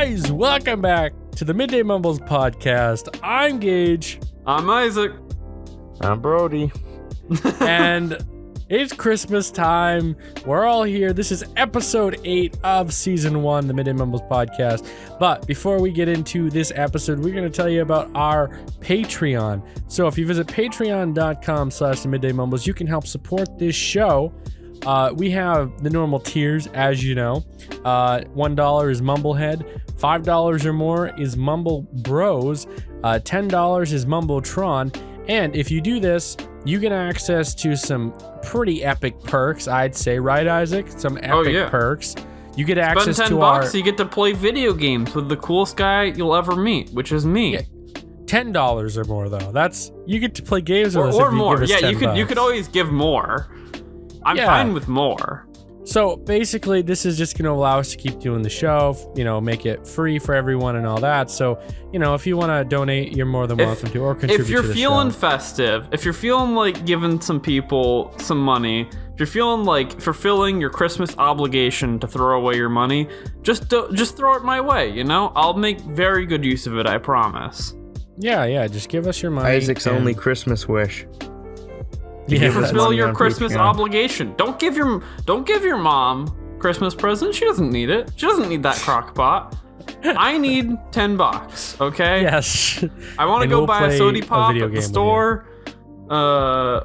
guys, welcome back to the Midday Mumbles podcast. I'm Gage. I'm Isaac. I'm Brody. And it's Christmas time. We're all here. This is episode 8 of season 1, the Midday Mumbles podcast. But before we get into this episode, we're going to tell you about our Patreon. So if you visit patreon.com/Midday Mumbles, you can help support this show. We have the normal tiers, as you know. $1 is Mumblehead, $5 or more is Mumble Bros, $10 is Mumbletron, and if you do this, you get access to some pretty epic perks, I'd say, right, Isaac? Some epic perks. You get access to $10, you get to play video games with the coolest guy you'll ever meet, which is me. Yeah. $10 or more, though. That's you get to play games with us or if you more. Give us yeah, $10. you could always give more. I'm fine with more. So basically, this is just going to allow us to keep doing the show, make it free for everyone and all that. So, if you want to donate, you're more than welcome to, or contribute to the show. If you're feeling festive, if you're feeling like giving some people some money, if you're feeling like fulfilling your Christmas obligation to throw away your money, just throw it my way, I'll make very good use of it, I promise. Yeah, just give us your money. Isaac's only Christmas wish. Yeah, fulfill your Christmas obligation. Don't give your mom Christmas present. She doesn't need it. She doesn't need that crock pot. I need $10, okay? Yes. I want to go buy a sody pop at the store. Yeah.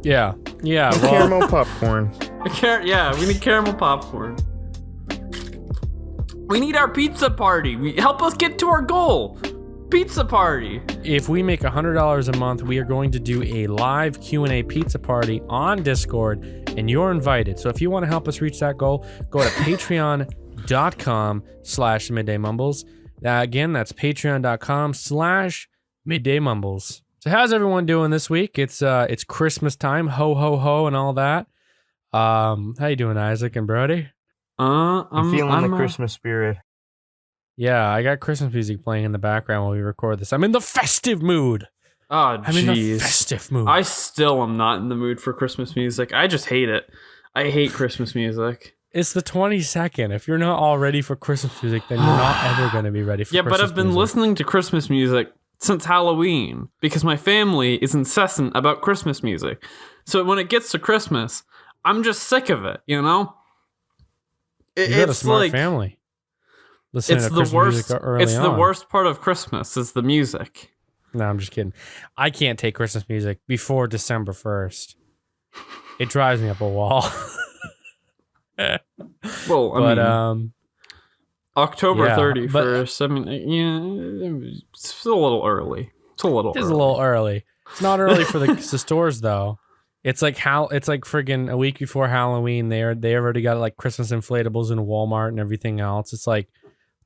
Well, caramel popcorn. We need caramel popcorn. We need our pizza party. Help us get to our goal. Pizza party. If we make $100 a month, we are going to do a live Q&A pizza party on Discord, and you're invited. So if you want to help us reach that goal, go to patreon.com/middaymumbles. Again, that's patreon.com/middaymumbles. So how's everyone doing this week? It's Christmas time, ho ho ho, and all that. How you doing, Isaac and Brody? I'm feeling the Christmas spirit. Yeah, I got Christmas music playing in the background while we record this. I'm in the festive mood. Oh, jeez. I'm in the festive mood. I still am not in the mood for Christmas music. I just hate it. I hate Christmas music. It's the 22nd. If you're not all ready for Christmas music, then you're not ever going to be ready for Christmas music. Yeah, but I've been listening to Christmas music since Halloween because my family is incessant about Christmas music. So when it gets to Christmas, I'm just sick of it, You got a smart family. It's the worst. It's the worst part of Christmas is the music. No, I'm just kidding. I can't take Christmas music before December 1st. It drives me up a wall. Well, I mean, October 31st. It's still a little early. It's a little early. It's not early for the stores though. It's like friggin' a week before Halloween. They already got like Christmas inflatables in Walmart and everything else. It's like,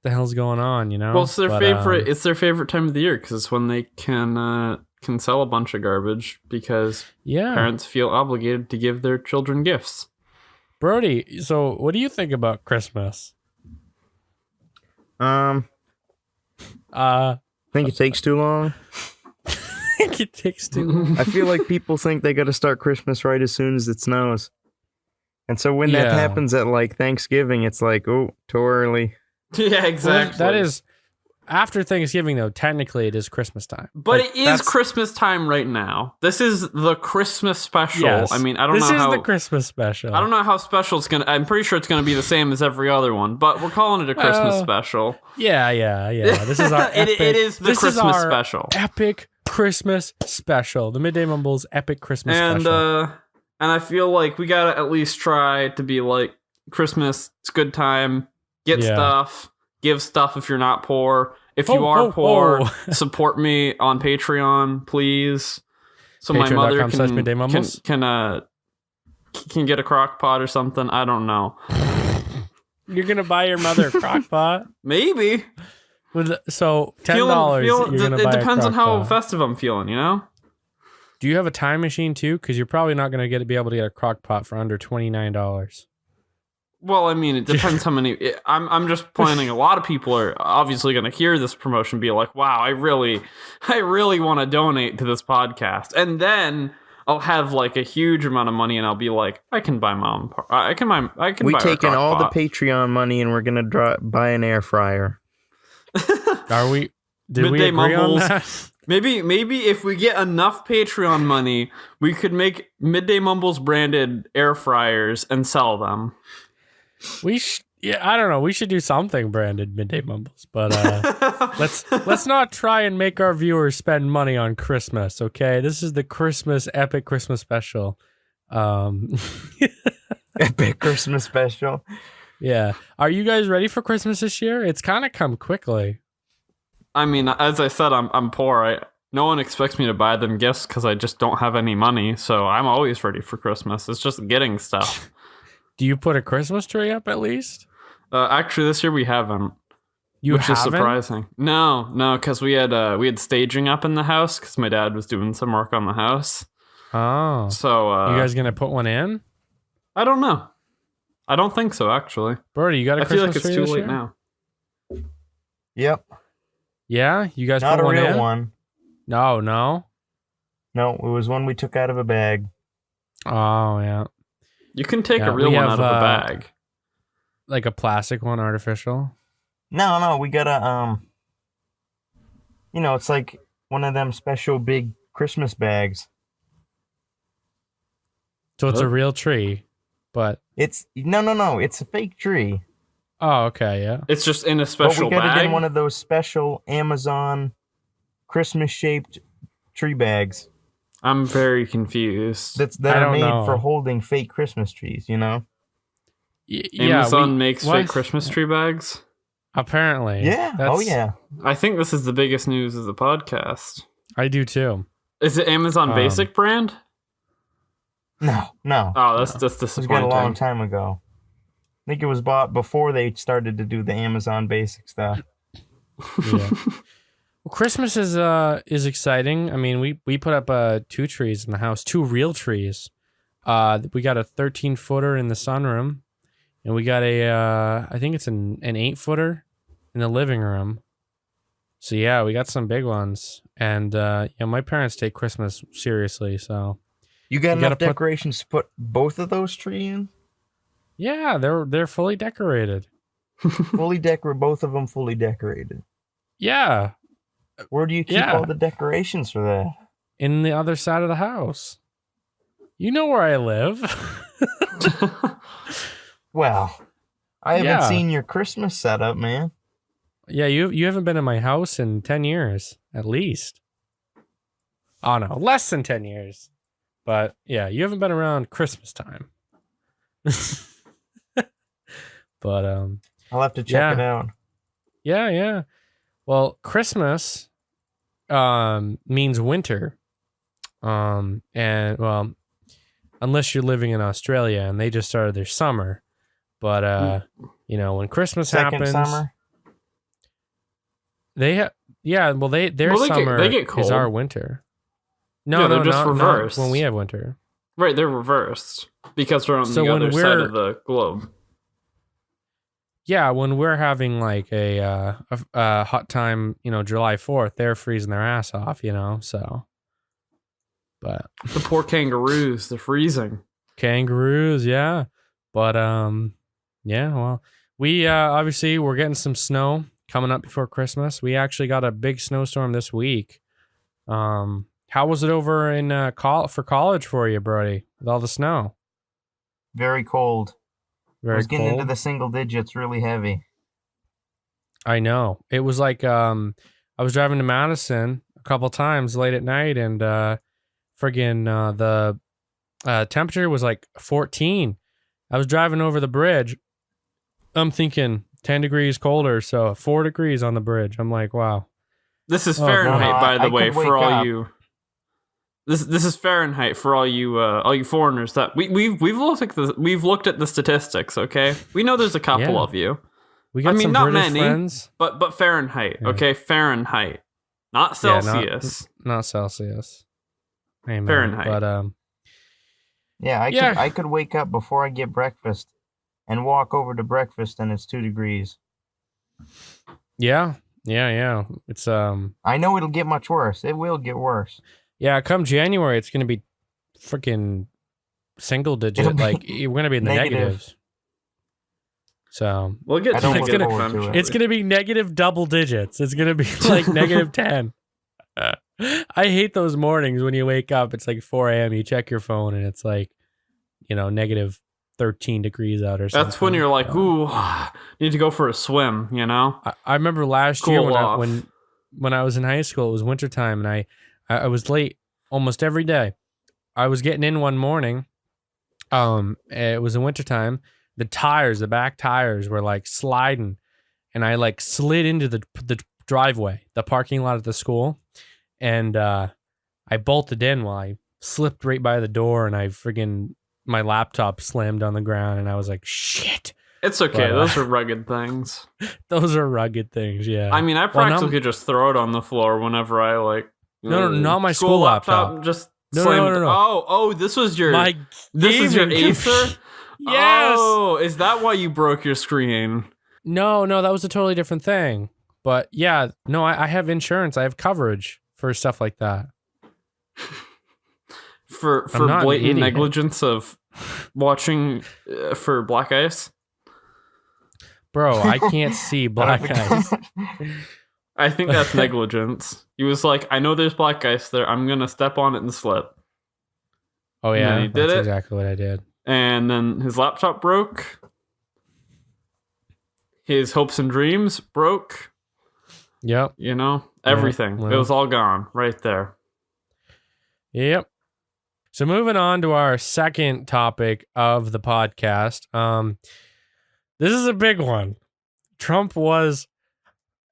what the hell's going on, Well, it's their favorite. It's their favorite time of the year because it's when they can sell a bunch of garbage because parents feel obligated to give their children gifts. Brody, so what do you think about Christmas? Think it takes too long. It takes too long. I feel like people think they got to start Christmas right as soon as it snows, and so when that happens at like Thanksgiving, it's like, oh, too early. Yeah, exactly. Well, that is after Thanksgiving, though. Technically, it is Christmas time. But it is Christmas time right now. This is the Christmas special. Yes. I mean, I don't know how... This is the Christmas special. I don't know how special it's going to... I'm pretty sure it's going to be the same as every other one, but we're calling it a Christmas special. Yeah. This is our epic... It is the Christmas special. Epic Christmas special. The Midday Mumbles epic Christmas special. And I feel like we got to at least try to be like, Christmas, it's a good time. Get stuff. Give stuff if you're not poor. If you are poor, support me on Patreon, please. So my mother can get a crock pot or something. I don't know. You're gonna buy your mother a crock pot? Maybe. So $10. It depends on how festive I'm feeling. Do you have a time machine too? Because you're probably not gonna be able to get a crock pot for under $29. Well, I mean, it depends how many. I'm just planning. A lot of people are obviously going to hear this promotion, and be like, "Wow, I really want to donate to this podcast." And then I'll have like a huge amount of money, and I'll be like, I can buy mom. I can buy. We buy taking all the pot. Patreon money and we're gonna buy an air fryer. Are we? Did Midday we agree Mumbles. on that? Maybe if we get enough Patreon money, we could make Midday Mumbles branded air fryers and sell them. I don't know. We should do something branded Midday Mumbles, but let's not try and make our viewers spend money on Christmas. Okay, this is the epic Christmas special. Epic Christmas special. Yeah. Are you guys ready for Christmas this year? It's kind of come quickly. I mean, as I said, I'm poor. No one expects me to buy them gifts because I just don't have any money. So I'm always ready for Christmas. It's just getting stuff. Do you put a Christmas tree up at least? Actually, this year we haven't. Which is surprising. No, because we had staging up in the house because my dad was doing some work on the house. Oh. So you guys gonna put one in? I don't know. I don't think so, actually. Brody, you got a Christmas tree? I feel like it's too late now. Yep. Yeah, you guys Not put a one real in? one. No. No, it was one we took out of a bag. Oh yeah. You can take a real one out of a bag. Like a plastic one, artificial? No, we got a it's like one of them special big Christmas bags. So it's a real tree, but it's no, it's a fake tree. Oh, okay, yeah. It's just in a special but we got bag. it in one of those special Amazon Christmas shaped tree bags. I'm very confused. That are made for holding fake Christmas trees, you know? Amazon makes fake Christmas tree bags? Apparently. Yeah. Oh, yeah. I think this is the biggest news of the podcast. I do too. Is it Amazon Basic brand? No. Oh, that's disappointing. It was a long time ago. I think it was bought before they started to do the Amazon Basic stuff. Yeah. Well, Christmas is exciting. I mean, we put up 2 trees in the house, 2 real trees. We got a 13-footer in the sunroom, and we got I think it's an 8-footer in the living room. So yeah, we got some big ones, and my parents take Christmas seriously. So you got enough decorations to put both of those trees in? Yeah, they're fully decorated. Both of them fully decorated. Yeah. Where do you keep all the decorations for that? In the other side of the house. You know where I live. Well, I haven't seen your Christmas setup, man. Yeah, you haven't been in my house in 10 years, at least. Oh, no, less than 10 years. But, yeah, you haven't been around Christmas time. But, I'll have to check it out. Yeah. Well, Christmas means winter. And, well, unless you're living in Australia and they just started their summer. But, when Christmas happens... summer? Their summer is our winter. No, they're just reversed. Not when we have winter. Right, they're reversed because we're on the other side of the globe. Yeah, when we're having like a hot time, July 4th, they're freezing their ass off, so. But the poor kangaroos, they're freezing. Kangaroos, yeah. But well, we obviously we're getting some snow coming up before Christmas. We actually got a big snowstorm this week. How was it over in for college for you, Brody, with all the snow? Very cold. Very I was getting cold. into the single digits, really heavy. I know. It was like I was driving to Madison a couple times late at night, and the temperature was like 14. I was driving over the bridge. I'm thinking 10 degrees colder, so 4 degrees on the bridge. I'm like, wow. This is Fahrenheit, by the way, for all you. This is Fahrenheit for all you foreigners that we've looked at the statistics. Okay, we know there's a couple of you. We got some not British many, friends. but Fahrenheit. Yeah. Okay, Fahrenheit, not Celsius. Not Celsius. Amen. Fahrenheit. But I could wake up before I get breakfast and walk over to breakfast, and it's 2 degrees. Yeah. It's I know it'll get much worse. It will get worse. Yeah, come January, it's going to be freaking single digit. Like we're gonna be in the negatives. So we'll get to negative eventually. It's gonna be negative double digits. It's gonna be like negative 10. I hate those mornings when you wake up. It's like 4 a.m. You check your phone and it's like, negative 13 degrees out or something. That's when you're like, ooh, need to go for a swim. I remember last year when I was in high school, it was wintertime and I was late almost every day. I was getting in one morning. It was in wintertime. The back tires were like sliding, and I like slid into the driveway, the parking lot at the school, and I bolted in while I slipped right by the door, and my laptop slammed on the ground, and I was like, shit. It's okay. Those are rugged things. Those are rugged things, yeah. I mean, I practically could just throw it on the floor whenever I like. No, not my school laptop. Just no. Oh, this was your Acer? Yes. Oh, is that why you broke your screen? No, that was a totally different thing. But yeah, no, I have insurance. I have coverage for stuff like that. for blatant negligence of watching for black ice? Bro, I can't see black ice. I think that's negligence. He was like, I know there's black ice there. I'm going to step on it and slip. Oh, yeah. That's exactly what I did. And then his laptop broke. His hopes and dreams broke. Yep. Everything. It was all gone right there. Yep. So moving on to our second topic of the podcast. This is a big one. Trump was,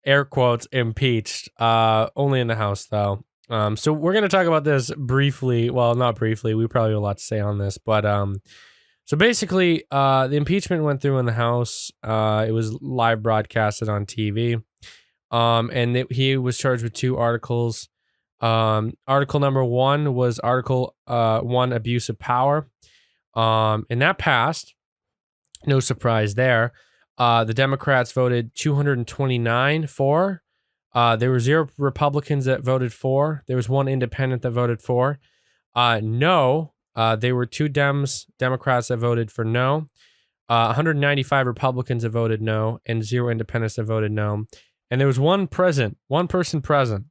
air quotes, impeached. Only in the House, though. So we're going to talk about this briefly. Well, not briefly. We probably have a lot to say on this. But so basically, the impeachment went through in the House. It was live broadcasted on TV. And he was charged with 2 articles. Article number 1 was Article 1, abuse of power. And that passed. No surprise there. The Democrats voted 229 for. There were 0 Republicans that voted for. There was 1 independent that voted for. No. There were 2 Democrats that voted for no. 195 Republicans that voted no, and 0 independents that voted no. And there was one person present.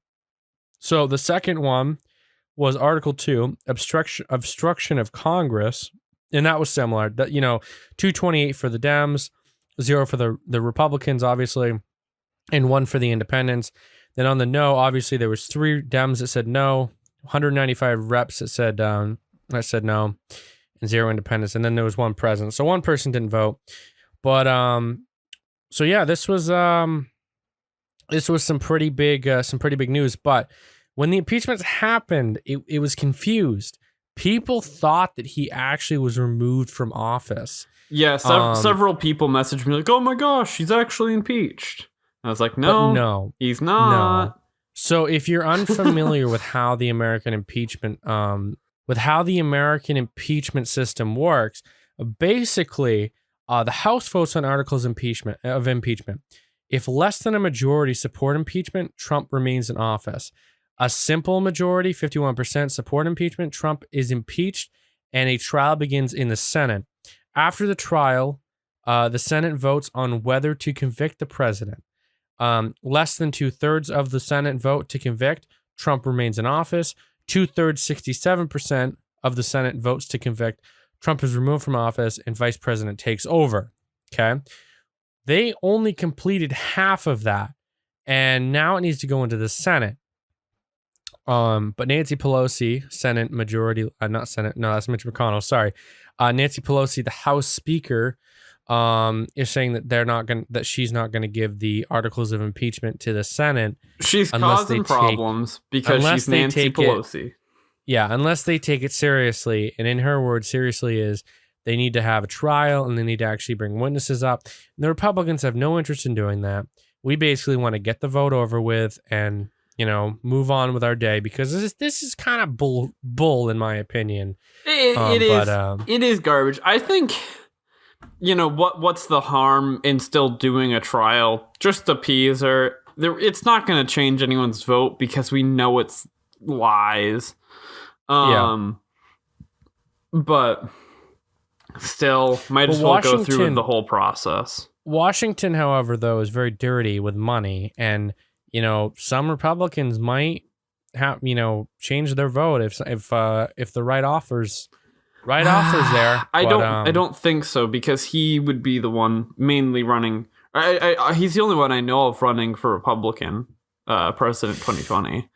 So the second one was Article 2, obstruction of Congress, and that was similar. 228 for the Dems, 0 for the Republicans, obviously, and 1 for the independents. Then on the no, obviously there was 3 Dems that said no, 195 reps that said no, and 0 independents, and then there was 1 present. So 1 person didn't vote. But so yeah, this was some pretty big news. But when the impeachments happened, it was confused. People thought that he actually was removed from office. Yeah, several people messaged me like, "Oh my gosh, he's actually impeached." I was like, "No, he's not." No. So if you're unfamiliar with how the American impeachment system works, basically, the House votes on articles of impeachment. If less than a majority support impeachment, Trump remains in office. A simple majority, 51%, support impeachment, Trump is impeached, and a trial begins in the Senate. After the trial, the Senate votes on whether to convict the president. Less than 2/3 of the Senate vote to convict, Trump remains in office. 2/3, 67% of the Senate votes to convict, Trump is removed from office, and vice president takes over. Okay? They only completed half of that, and now it needs to go into the Senate. But Nancy Pelosi, Senate majority, not Senate, no, that's Mitch McConnell, sorry. Nancy Pelosi, the House Speaker, is saying that she's not going to give the articles of impeachment to the Senate. She's causing problems because she's Nancy Pelosi. Unless they take it seriously. And in her words, seriously is they need to have a trial and they need to actually bring witnesses up. And the Republicans have no interest in doing that. We basically want to get the vote over with and, move on with our day because this is kind of bull in my opinion. It is garbage. I think, what's the harm in still doing a trial? Just appease her. It's not going to change anyone's vote because we know it's lies. but still, might as well go through the whole process. Washington, however, though, is very dirty with money, and some Republicans might have change their vote if the right offers there. I don't think so, because he would be the one mainly running. He's the only one I know of running for Republican president 2020.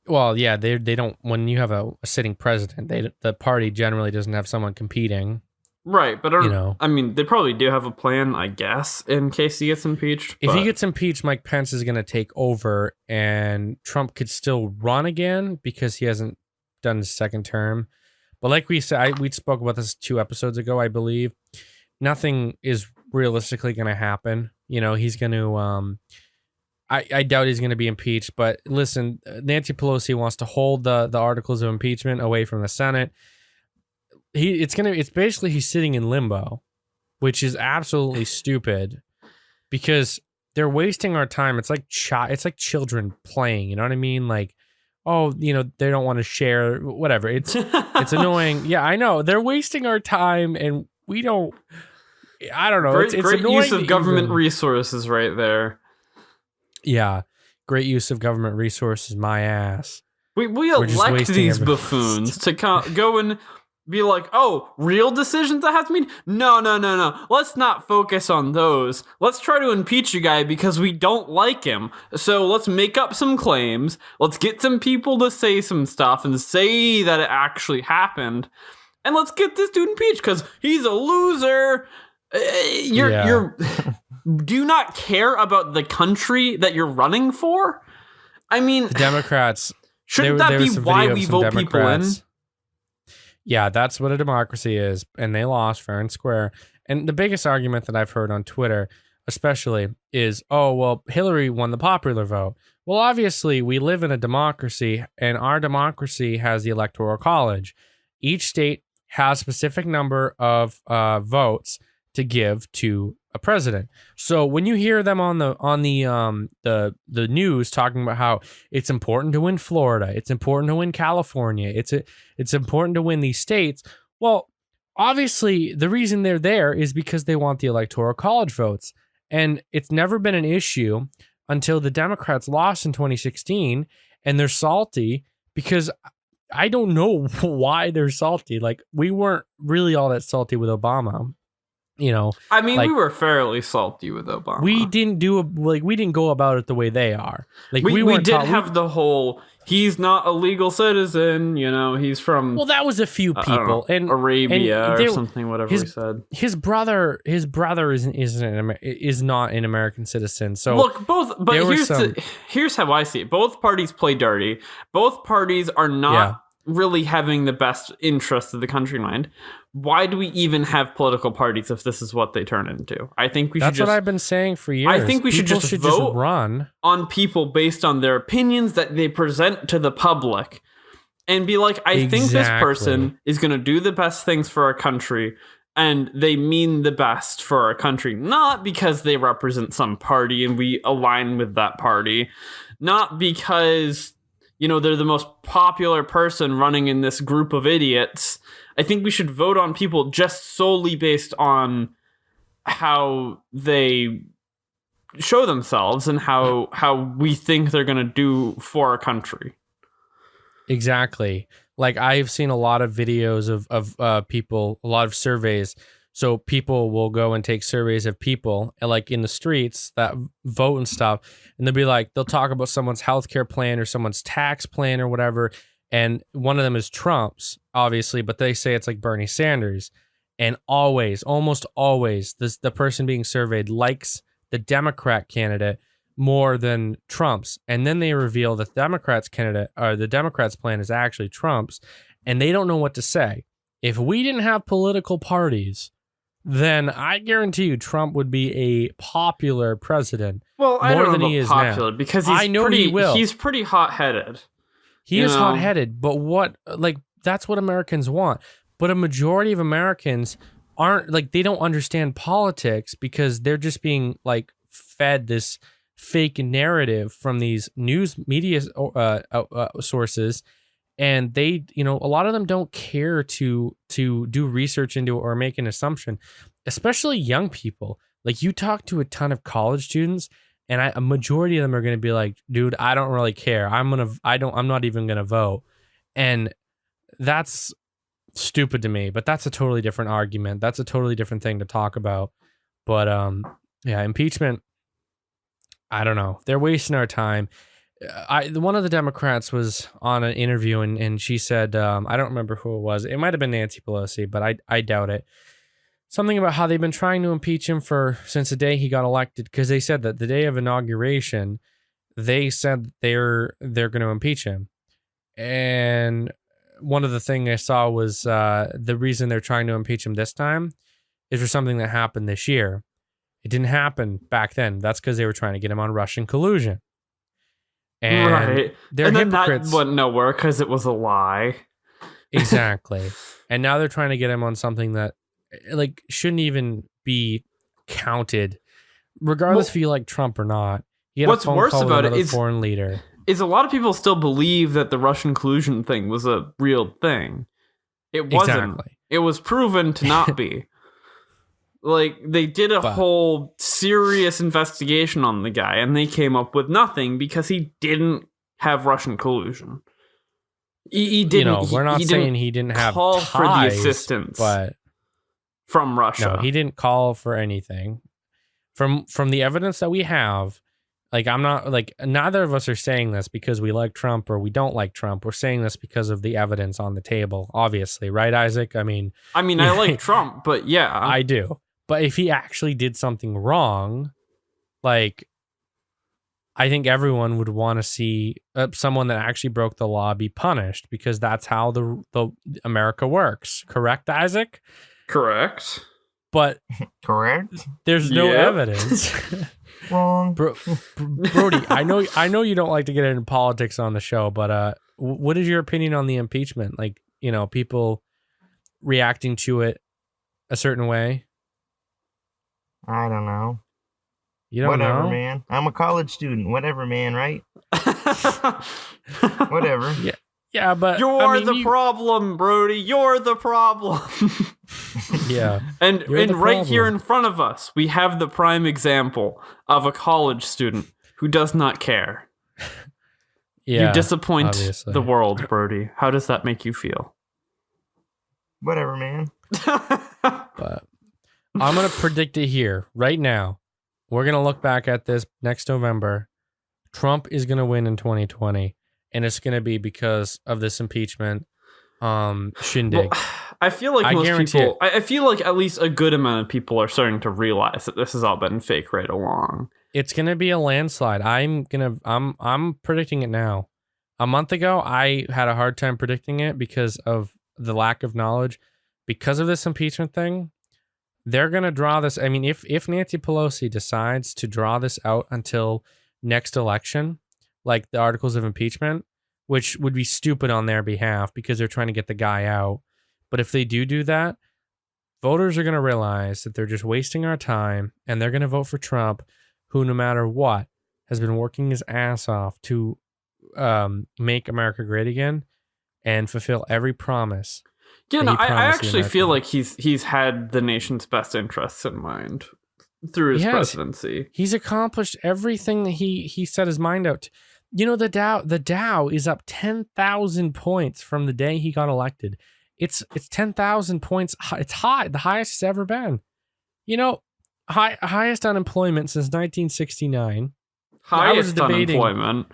Well, yeah, they don't. When you have a sitting president, the party generally doesn't have someone competing. Right, but I mean, they probably do have a plan, I guess, in case he gets impeached. If he gets impeached, Mike Pence is going to take over, and Trump could still run again because he hasn't done his second term. But like we said, we spoke about this 2 episodes ago, I believe. Nothing is realistically going to happen. He's going to. I doubt he's going to be impeached. But listen, Nancy Pelosi wants to hold the articles of impeachment away from the Senate. It's basically he's sitting in limbo, which is absolutely stupid because they're wasting our time. It's like children playing, you know what I mean? Like, they don't want to share whatever. It's annoying. Yeah, I know. They're wasting our time and we don't. I don't know. Great annoying use of government resources right there. Yeah, great use of government resources. My ass. We elect these buffoons to go and be like, oh, real decisions that have to be. No. Let's not focus on those. Let's try to impeach a guy because we don't like him. So let's make up some claims. Let's get some people to say some stuff and say that it actually happened. And let's get this dude impeached because he's a loser. You're do you not care about the country that you're running for? I mean, the Democrats. Shouldn't that be why we vote people in? Yeah, that's what a democracy is, and they lost fair and square. And the biggest argument that I've heard on Twitter, especially, is, oh, well, Hillary won the popular vote. Well, obviously, we live in a democracy, and our democracy has the Electoral College. Each state has a specific number of votes to give to a president. So when you hear them on the news talking about how it's important to win Florida, it's important to win California, it's important to win these states. Well, obviously the reason they're there is because they want the Electoral College votes, and it's never been an issue until the Democrats lost in 2016, and they're salty because I don't know why they're salty. Like, we weren't really all that salty with Obama. I mean, we were fairly salty with Obama. We didn't we didn't go about it the way they are. Like, we did have the whole, he's not a legal citizen, he's from. Well, that was a few people and Arabia or something, whatever we said. His brother is not an American citizen. So look, here's how I see it. Both parties play dirty. Both parties are not really having the best interest of the country in mind. Why do we even have political parties if this is what they turn into? I think we should That's what I've been saying for years. I think we should just vote run on people based on their opinions that they present to the public and be like, I think this person is going to do the best things for our country, and they mean the best for our country, not because they represent some party and we align with that party, not because they're the most popular person running in this group of idiots. I think we should vote on people just solely based on how they show themselves and how we think they're going to do for our country. Exactly. Like, I've seen a lot of videos of people, a lot of surveys. So people will go and take surveys of people like in the streets that vote and stuff. And they'll talk about someone's healthcare plan or someone's tax plan or whatever. And one of them is Trump's, obviously, but they say it's like Bernie Sanders. And almost always, the person being surveyed likes the Democrat candidate more than Trump's. And then they reveal that the Democrats plan is actually Trump's, and they don't know what to say. If we didn't have political parties, then I guarantee you Trump would be a popular president. Well, I don't know about popular now. Because he's pretty hot-headed. He is hot-headed, but that's what Americans want. But a majority of Americans aren't, they don't understand politics because they're just being, fed this fake narrative from these news media sources. And they, a lot of them don't care to do research into it or make an assumption, especially young people. Like, you talk to a ton of college students, and a majority of them are going to be like, dude, I don't really care. I'm not even going to vote. And that's stupid to me, but that's a totally different argument. That's a totally different thing to talk about. But yeah, impeachment, I don't know. They're wasting our time. One of the Democrats was on an interview, and she said, I don't remember who it was. It might have been Nancy Pelosi, but I doubt it. Something about how they've been trying to impeach him since the day he got elected, because they said that the day of inauguration, they said they're going to impeach him. And one of the things I saw was the reason they're trying to impeach him this time is for something that happened this year. It didn't happen back then. That's because they were trying to get him on Russian collusion. And right. They're and then hypocrites. That went nowhere because it was a lie. Exactly. And now they're trying to get him on something that shouldn't even be counted, regardless if you like Trump or not. He had what's a phone worse call about with it is foreign leader. Is a lot of people still believe that the Russian collusion thing was a real thing. It wasn't. Exactly. It was proven to not be. They did a whole serious investigation on the guy, and they came up with nothing because he didn't have Russian collusion. He didn't. We're not saying he didn't have call ties, for the assistance, but from Russia. No, he didn't call for anything. From the evidence that we have, I'm not neither of us are saying this because we like Trump or we don't like Trump. We're saying this because of the evidence on the table, obviously, right, Isaac? I mean, I like Trump, but yeah, I do. But if he actually did something wrong, I think everyone would want to see someone that actually broke the law be punished, because that's how the America works. Correct, Isaac? Correct. But correct. There's no evidence. Wrong. Brody, I know you don't like to get into politics on the show, but what is your opinion on the impeachment? People reacting to it a certain way. I don't know. You don't Whatever, know? man. I'm a college student. Whatever, man, right? Whatever. Yeah, but you're the problem, Brody. You're the problem. Yeah. And right here in front of us, we have the prime example of a college student who does not care. Yeah. You disappoint obviously. the world, Brody. How does that make you feel? Whatever, man. But I'm going to predict it here right now. We're going to look back at this next November. Trump is going to win in 2020, and it's going to be because of this impeachment shindig. Well, I feel like I feel like at least a good amount of people are starting to realize that this has all been fake right along. It's going to be a landslide. I'm predicting it now. A month ago, I had a hard time predicting it because of the lack of knowledge. Because of this impeachment thing, they're going to draw this. I mean, if Nancy Pelosi decides to draw this out until next election, like the articles of impeachment, which would be stupid on their behalf because they're trying to get the guy out. But if they do that, voters are going to realize that they're just wasting our time, and they're going to vote for Trump, who, no matter what, has been working his ass off to make America great again and fulfill every promise. Yeah, no, I actually feel like he's had the nation's best interests in mind through his presidency. He's accomplished everything that he set his mind out to. The Dow is up 10,000 points from the day he got elected. It's 10,000 points. It's high, the highest it's ever been. Highest unemployment since 1969. Highest unemployment.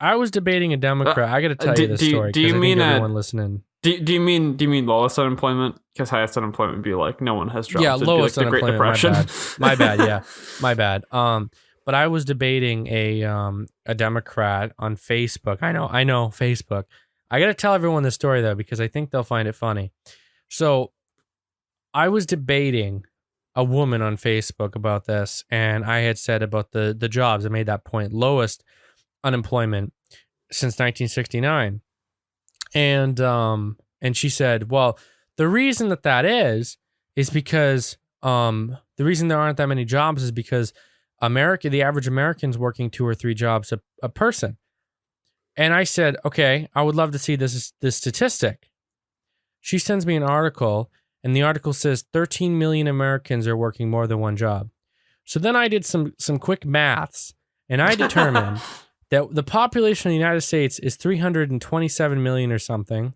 I was debating a Democrat. I got to tell you this story. Do you mean everyone listening? Do you mean lowest unemployment? Because highest unemployment would be like no one has jobs. Yeah, lowest like the Great unemployment. Depression. My bad. Yeah, my bad. But I was debating a Democrat on Facebook. I know Facebook. I got to tell everyone this story though because I think they'll find it funny. So, I was debating a woman on Facebook about this, and I had said about the jobs. I made that point. Lowest unemployment since 1969. And she said, well, the reason that is because the reason there aren't that many jobs is because the average American's working 2 or 3 jobs a person. And I said, okay, I would love to see this statistic. She sends me an article, and the article says 13 million Americans are working more than one job. So then I did some quick maths, and I determined that the population of the United States is 327 million or something.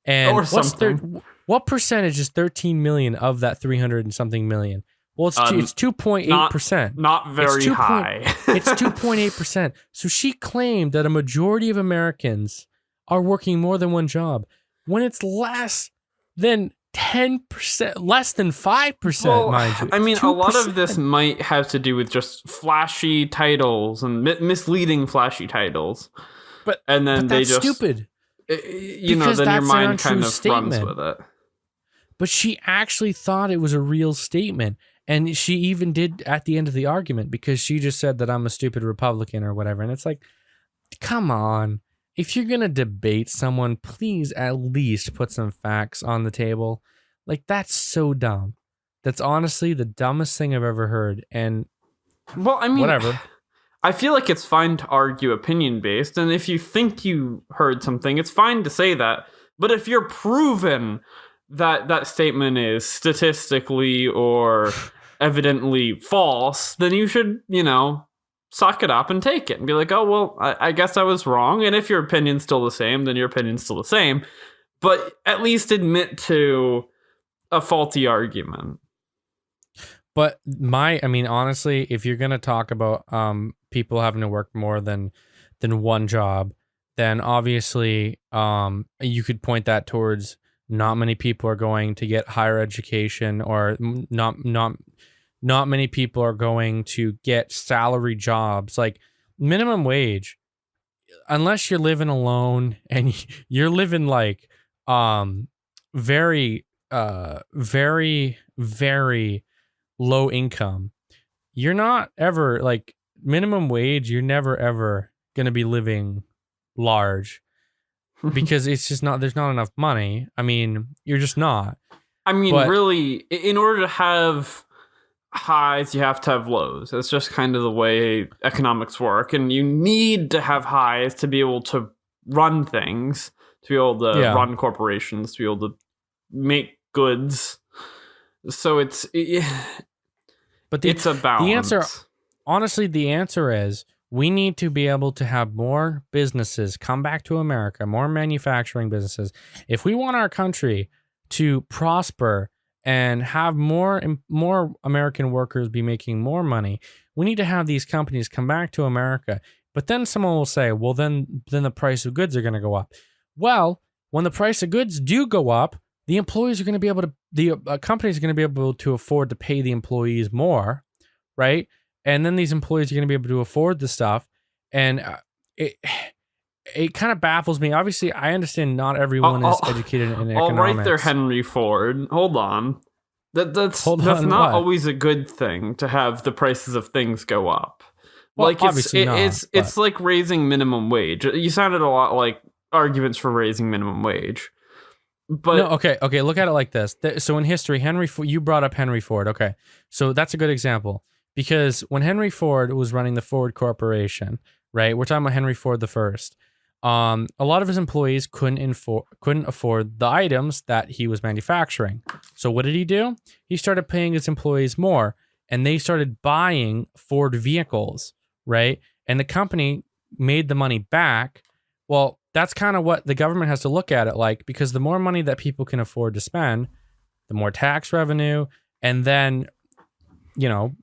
And what percentage is 13 million of that 300 and something million? Well, it's 2.8%. Not very high. It's 2.8%. So she claimed that a majority of Americans are working more than one job when it's less than 10%, less than 5%, mind you. I mean, 2%. A lot of this might have to do with just flashy titles and misleading flashy titles. But that's stupid. Then your mind kind of runs with it. But she actually thought it was a real statement. And she even did at the end of the argument, because she just said that I'm a stupid Republican or whatever. And it's like, come on. If you're going to debate someone, please at least put some facts on the table. Like, that's so dumb. That's honestly the dumbest thing I've ever heard. And, well, I mean, whatever. I feel like it's fine to argue opinion-based. And if you think you heard something, it's fine to say that. But if you're proven that statement is statistically or evidently false, then you should, suck it up and take it and be like, oh, well, I guess I was wrong. And if your opinion's still the same, then your opinion's still the same. But at least admit to a faulty argument. But honestly, if you're going to talk about people having to work more than one job, then obviously you could point that towards not many people are going to get higher education, or not many people are going to get salary jobs. Like minimum wage, unless you're living alone and you're living like very very, very low income, you're not ever like minimum wage. You're never ever going to be living large. Because it's just not, there's not enough money. I mean, you're just not. I mean, really, in order to have highs, you have to have lows. It's just kind of the way economics work. And you need to have highs to be able to run things, to be able to run corporations, to be able to make goods. So it's a balance. The answer is, we need to be able to have more businesses come back to America, more manufacturing businesses. If we want our country to prosper and have more American workers be making more money, we need to have these companies come back to America. But then someone will say, well, then the price of goods are going to go up. Well, when the price of goods do go up, the employees are going to be able to, the companies are going to be able to afford to pay the employees more, right? And then these employees are going to be able to afford the stuff. And it kind of baffles me. Obviously, I understand not everyone is educated in economics. All right there, Henry Ford. Hold on. That's not always a good thing to have the prices of things go up. Well, like it's like raising minimum wage. You sounded a lot like arguments for raising minimum wage. But no, okay. Look at it like this. So in history, you brought up Henry Ford. Okay, so that's a good example. Because when Henry Ford was running the Ford Corporation, right? We're talking about Henry Ford the First. A lot of his employees couldn't afford the items that he was manufacturing. So what did he do? He started paying his employees more, and they started buying Ford vehicles, right? And the company made the money back. Well, that's kind of what the government has to look at it like, because the more money that people can afford to spend, the more tax revenue, and then, the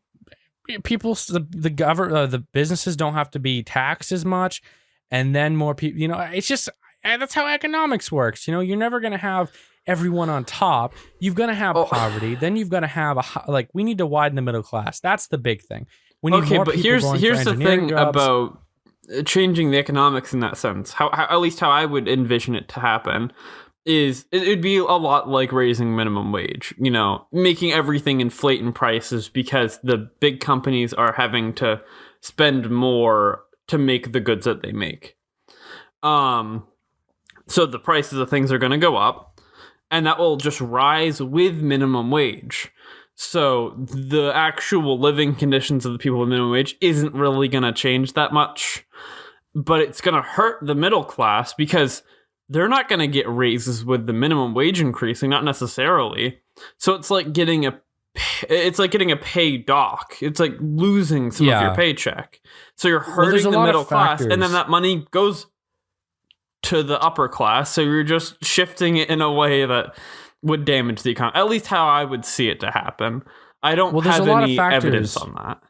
businesses don't have to be taxed as much, and then more people, it's just, that's how economics works. You're never going to have everyone on top. You've got to have poverty. Then you've got to have we need to widen the middle class. That's the big thing. We need more people here's going the for thing jobs. About changing the economics in that sense. How at least how I would envision it to happen is it'd be a lot like raising minimum wage, making everything inflate in prices because the big companies are having to spend more to make the goods that they make. So the prices of things are going to go up, and that will just rise with minimum wage. So the actual living conditions of the people with minimum wage isn't really going to change that much. but it's going to hurt the middle class because they're not going to get raises with the minimum wage increasing, not necessarily. So it's like getting a pay dock. It's like losing some of your paycheck. So you're hurting the middle class, and then that money goes to the upper class. So you're just shifting it in a way that would damage the economy. At least how I would see it to happen. I don't have any evidence on that.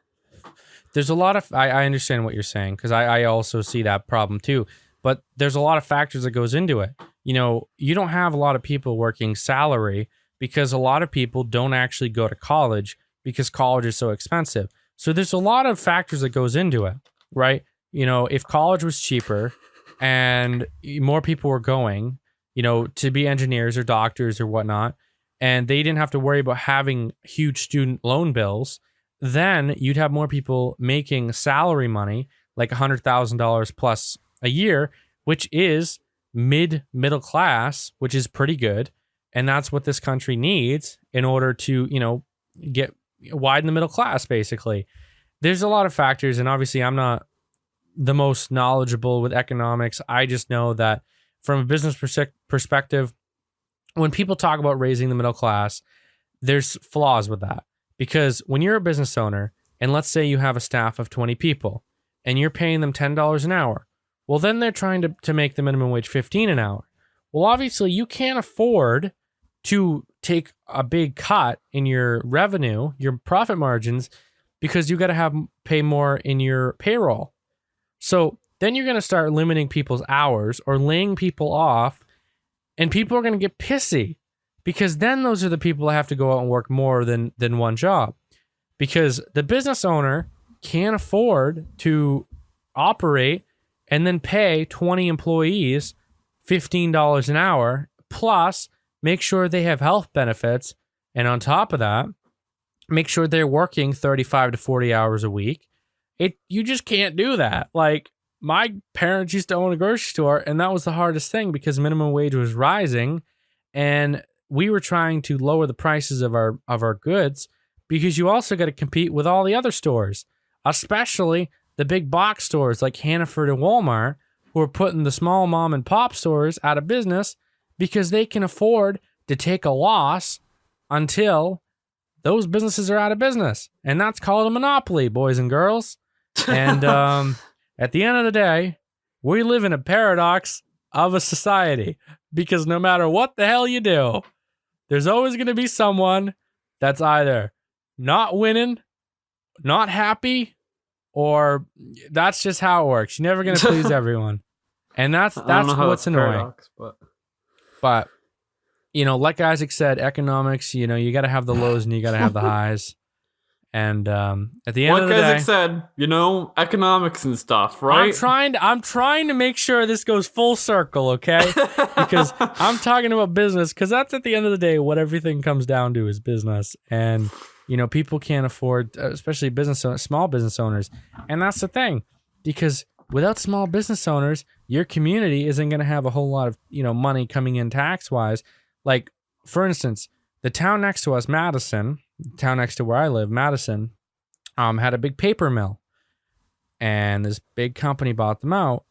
There's a lot of, I understand what you're saying, because I also see that problem too. But there's a lot of factors that goes into it. You know, you don't have a lot of people working salary because a lot of people don't actually go to college because college is so expensive. So there's a lot of factors that goes into it, right? You know, if college was cheaper and more people were going, you know, to be engineers or doctors or whatnot, and they didn't have to worry about having huge student loan bills, then you'd have more people making salary money, like $100,000 plus a year, which is middle class, which is pretty good. And that's what this country needs in order to, you know, widen the middle class, basically. There's a lot of factors, and obviously I'm not the most knowledgeable with economics. I just know that from a business perspective, when people talk about raising the middle class, there's flaws with that. Because when you're a business owner, and let's say you have a staff of 20 people, and you're paying them $10 an hour, well, then they're trying to make the minimum wage $15 an hour. Well, obviously, you can't afford to take a big cut in your revenue, your profit margins, because you got to pay more in your payroll. So then you're going to start limiting people's hours or laying people off, and people are going to get pissy because then those are the people that have to go out and work more than one job, because the business owner can't afford to operate and then pay 20 employees $15 an hour, plus make sure they have health benefits. And on top of that, make sure they're working 35 to 40 hours a week. You just can't do that. Like, my parents used to own a grocery store, and that was the hardest thing because minimum wage was rising, and we were trying to lower the prices of our goods, because you also got to compete with all the other stores, especially the big box stores like Hannaford and Walmart, who are putting the small mom and pop stores out of business because they can afford to take a loss until those businesses are out of business. And that's called a monopoly, boys and girls. And at the end of the day, we live in a paradox of a society, because no matter what the hell you do, there's always going to be someone that's either not winning, not happy, or that's just how it works. You're never going to please everyone. And that's what's annoying. Paradox, but, you know, like Isaac said, economics, you know, you got to have the lows and you got to have the highs. And at the end of the day, like Isaac said, you know, economics and stuff, right? I'm trying to make sure this goes full circle, okay? Because I'm talking about business, because that's at the end of the day what everything comes down to is business. And, you know, people can't afford, especially small business owners. And that's the thing, because without small business owners, your community isn't going to have a whole lot of, you know, money coming in tax-wise. Like, for instance, the town next to us, Madison, town next to where I live, Madison, had a big paper mill, and this big company bought them out.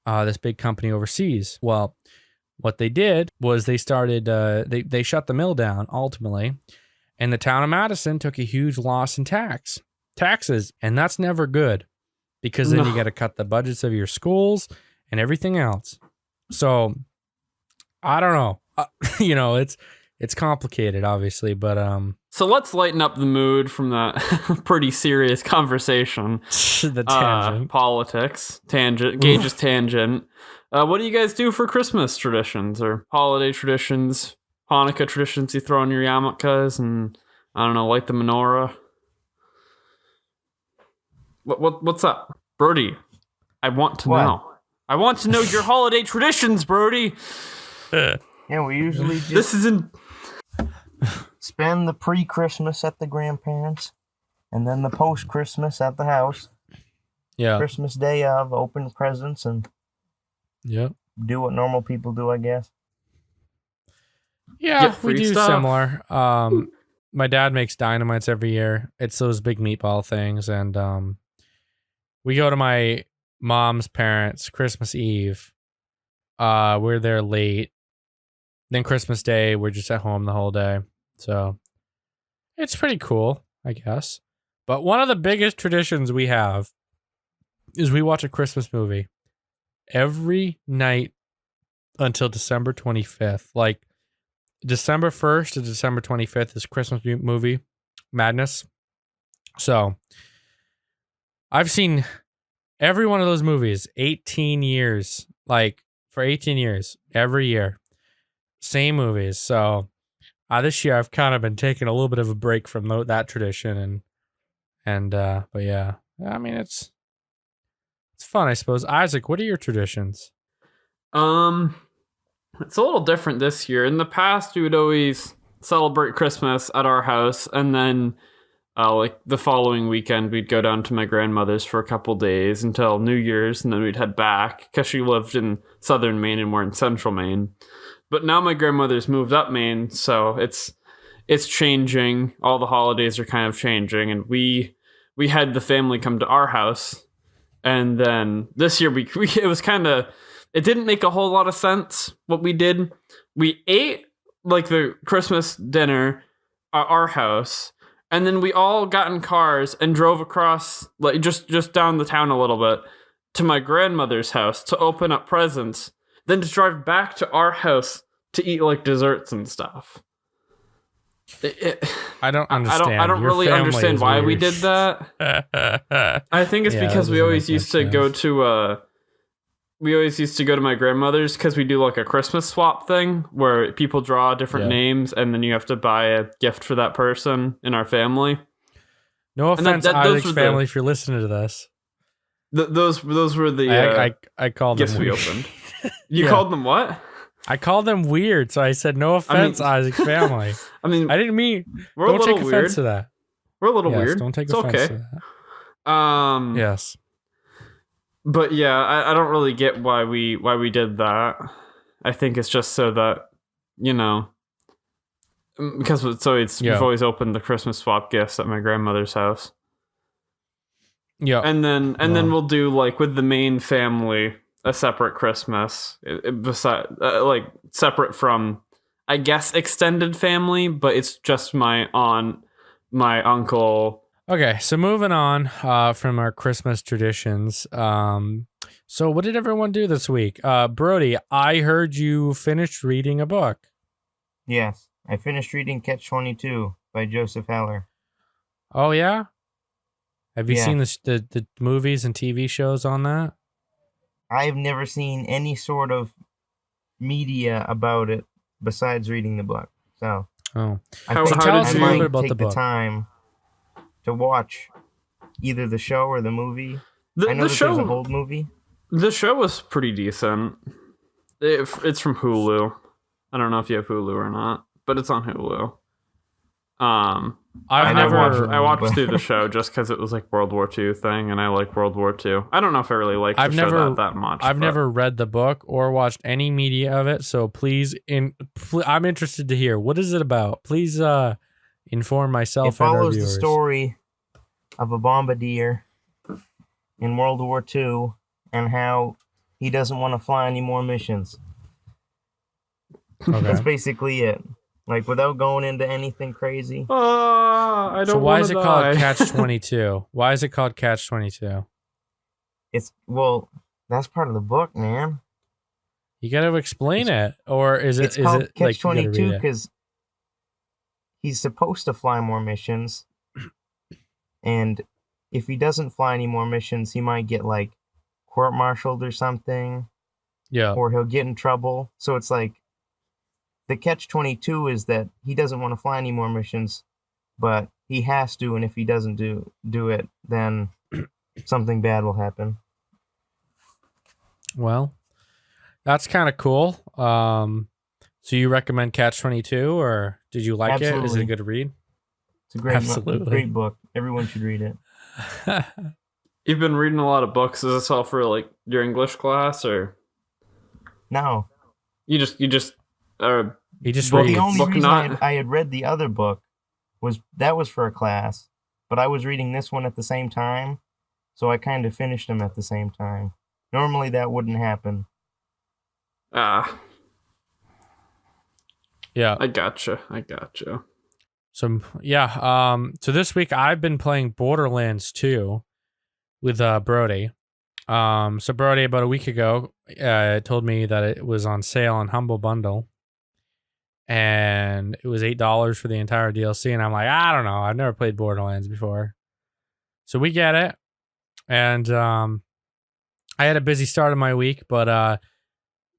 This big company overseas. Well, what they did was they started. They shut the mill down ultimately, and the town of Madison took a huge loss in taxes, and that's never good, because then you got to cut the budgets of your schools and everything else. So I don't know. You know, it's complicated, obviously, but So let's lighten up the mood from that pretty serious conversation. The tangent. Politics. Tangent. Gage's tangent. What do you guys do for Christmas traditions or holiday traditions? Hanukkah traditions, you throw in your yarmulkes and, I don't know, light the menorah. What's up? Brody, I want to know. I want to know your holiday traditions, Brody. Yeah, we usually just... This isn't... spend the pre-Christmas at the grandparents, and then the post-Christmas at the house. Yeah. Christmas day of, open presents, and do what normal people do, I guess. Yeah, we do similar. My dad makes dynamites every year. It's those big meatball things, and we go to my mom's parents Christmas Eve. We're there late. Then Christmas Day, we're just at home the whole day. So it's pretty cool, I guess. But one of the biggest traditions we have is we watch a Christmas movie every night until December 25th. Like December 1st to December 25th is Christmas movie madness. So I've seen every one of those movies 18 years, like for 18 years, every year. Same movies. So this year I've kind of been taking a little bit of a break from that tradition, but yeah, I mean it's fun, I suppose. Isaac, what are your traditions? It's a little different this year. In the past, we would always celebrate Christmas at our house, and then like the following weekend, we'd go down to my grandmother's for a couple days until New Year's, and then we'd head back because she lived in southern Maine and we're in central Maine. But now my grandmother's moved up Maine, so it's changing. All the holidays are kind of changing, and we had the family come to our house, and then this year it was kind of, it didn't make a whole lot of sense what we did. We ate like the Christmas dinner at our house, and then we all got in cars and drove across, like just down the town a little bit, to my grandmother's house to open up presents, then to drive back to our house to eat like desserts and stuff. I don't understand. I don't really understand why weird. We did that. I think it's because we always used to go to my grandmother's because we do like a Christmas swap thing where people draw different names and then you have to buy a gift for that person in our family. No offense, Isaac's family, if you're listening to this. Those were the I called gifts them we opened. You called them what? I called them weird, so I said no offense, Isaac's family. I didn't mean. Don't take offense to that. We're a little weird. Don't take offense to that. Yes. But yeah, I don't really get why we did that. I think it's just so that, because we've always opened the Christmas swap gifts at my grandmother's house. Yeah. And then we'll do like with the main family a separate Christmas, like separate from, I guess, extended family, but it's just my aunt, my uncle. Okay, so moving on from our Christmas traditions. So what did everyone do this week? Brody, I heard you finished reading a book. Yes, I finished reading Catch-22 by Joseph Heller. Oh, yeah? Have you seen the movies and TV shows on that? I've never seen any sort of media about it besides reading the book. So, tell us a little bit about the book. The time to watch either the show or the movie. I know there's a whole movie. The show was pretty decent. It's from Hulu. I don't know if you have Hulu or not, but it's on Hulu. I watched through the show just because it was like World War II thing, and I like World War II. I don't know if I really like the show that much. I've never read the book or watched any media of it, so please, I'm interested to hear, what is it about? Please inform myself and our viewers. It follows the story of a bombardier in World War II and how he doesn't want to fly any more missions. Okay. That's basically it. Like, without going into anything crazy. I don't. So why is it called Catch-22? Why is it called Catch-22? That's part of the book, man. You got to explain it, or is it called Catch-22 because he's supposed to fly more missions, and if he doesn't fly any more missions, he might get like court-martialed or something. Yeah. Or he'll get in trouble. So it's like, the Catch-22 is that he doesn't want to fly any more missions, but he has to, and if he doesn't do it, then something bad will happen. Well, that's kind of cool. So you recommend Catch-22, or did you like Absolutely. it? Is it a good read? It's a great book. Everyone should read it. You've been reading a lot of books. Is this all for like your English class, or no? You just He just read. The only reason I had read the other book was for a class, but I was reading this one at the same time, So I kind of finished them at the same time. Normally that wouldn't happen. Yeah. I gotcha. So so this week I've been playing Borderlands 2 with Brody. So Brody about a week ago told me that it was on sale on Humble Bundle, and it was $8 for the entire DLC. And I'm like, I don't know, I've never played Borderlands before, so we get it. And I had a busy start of my week, but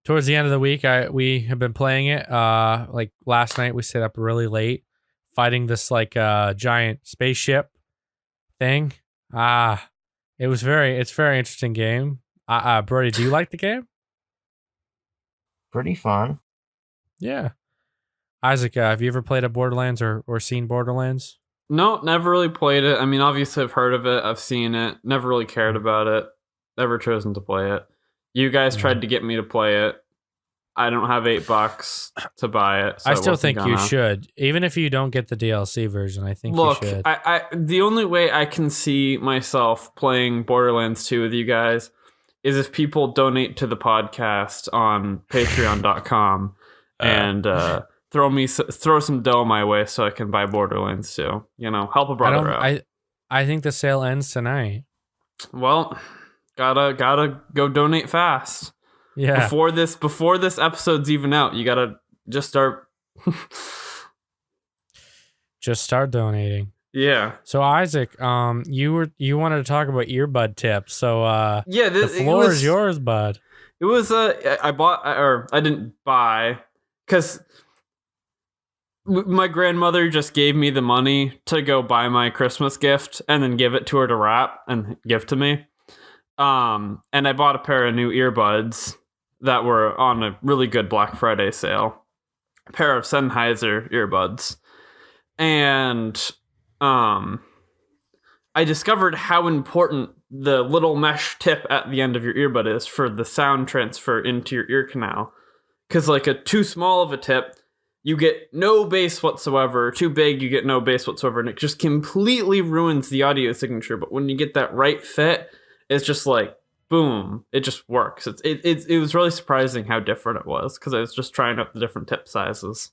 towards the end of the week, we have been playing it. Like last night, we stayed up really late fighting this like giant spaceship thing. It's a very interesting game. Brody, do you like the game? Pretty fun. Yeah. Isaac, have you ever played a Borderlands or seen Borderlands? No, never really played it. I mean, obviously I've heard of it. I've seen it. Never really cared about it. Never chosen to play it. You guys tried to get me to play it. I don't have $8 to buy it. So I still think you should. Even if you don't get the DLC version, I think you should. I the only way I can see myself playing Borderlands 2 with you guys is if people donate to the podcast on patreon.com and throw some dough my way so I can buy Borderlands 2. Help a brother out. I think the sale ends tonight. Well, gotta go donate fast. Yeah. Before this episode's even out, you gotta just start. Just start donating. Yeah. So Isaac, you wanted to talk about earbud tips. So the floor is yours, bud. It was I didn't buy because my grandmother just gave me the money to go buy my Christmas gift and then give it to her to wrap and give to me. And I bought a pair of new earbuds that were on a really good Black Friday sale. A pair of Sennheiser earbuds. And I discovered how important the little mesh tip at the end of your earbud is for the sound transfer into your ear canal. Because like a too small of a tip, you get no bass whatsoever. Too big, you get no bass whatsoever. And it just completely ruins the audio signature. But when you get that right fit, it's just like, boom, it just works. It was really surprising how different it was because I was just trying out the different tip sizes.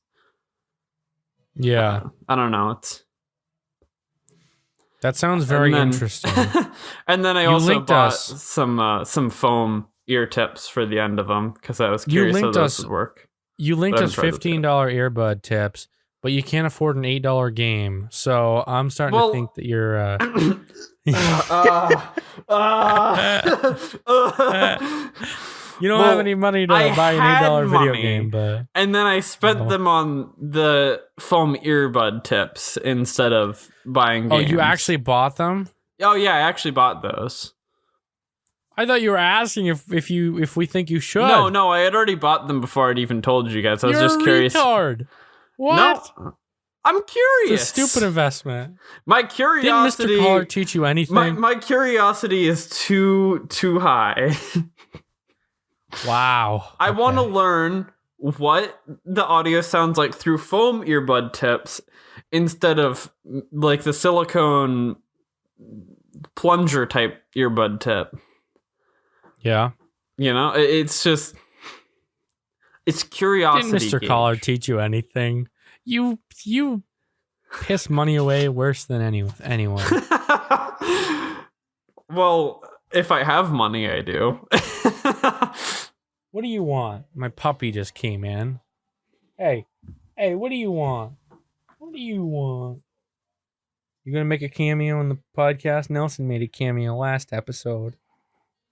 Yeah. I don't know. That sounds very interesting. And then I also bought some foam ear tips for the end of them because I was curious how those would work. You linked us $15 earbud tips, but you can't afford an $8 game. So I'm starting to think that you're... You don't have any money to buy an $8 video game, but... And then I spent them on the foam earbud tips instead of buying games. Oh, you actually bought them? Oh, yeah, I actually bought those. I thought you were asking if we think you should. No, I had already bought them before I'd even told you guys. I was just curious. Retard. What? No, I'm curious. It's a stupid investment. My curiosity... Didn't Mr. Caller teach you anything? My curiosity is too high. Wow. I want to learn what the audio sounds like through foam earbud tips instead of like the silicone plunger type earbud tip. Yeah. It's just... It's curiosity. Didn't Mr. Caller teach you anything? You piss money away worse than anyone. Well, if I have money, I do. What do you want? My puppy just came in. Hey, what do you want? What do you want? You gonna make a cameo in the podcast? Nelson made a cameo last episode.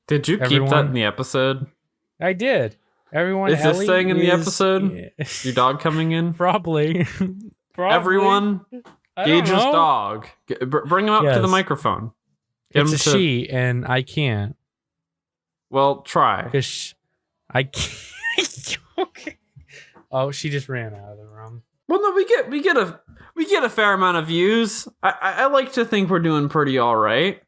Did you keep that in the episode? I did. Everyone, is this thing in the episode? Your dog coming in? Probably. Everyone, Gage's dog. Bring him up to the microphone. It's a she, and I can't. Well, try. Because I can't. Okay. Oh, she just ran out of the room. Well, no, we get a fair amount of views. I like to think we're doing pretty all right.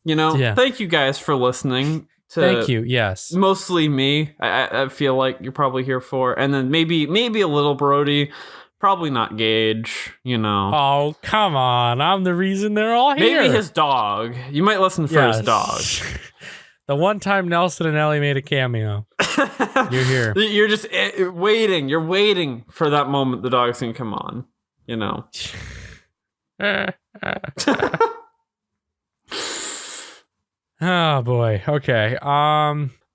Thank you guys for listening. Thank you. Yes. Mostly me. I feel like you're probably here for, and then maybe a little Brody. Probably not Gage, Oh, come on. I'm the reason they're all here. Maybe his dog. You might listen for his dog. The one time Nelson and Ellie made a cameo. You're here. You're just waiting. You're waiting for that moment the dog's going to come on, Oh, boy. Okay.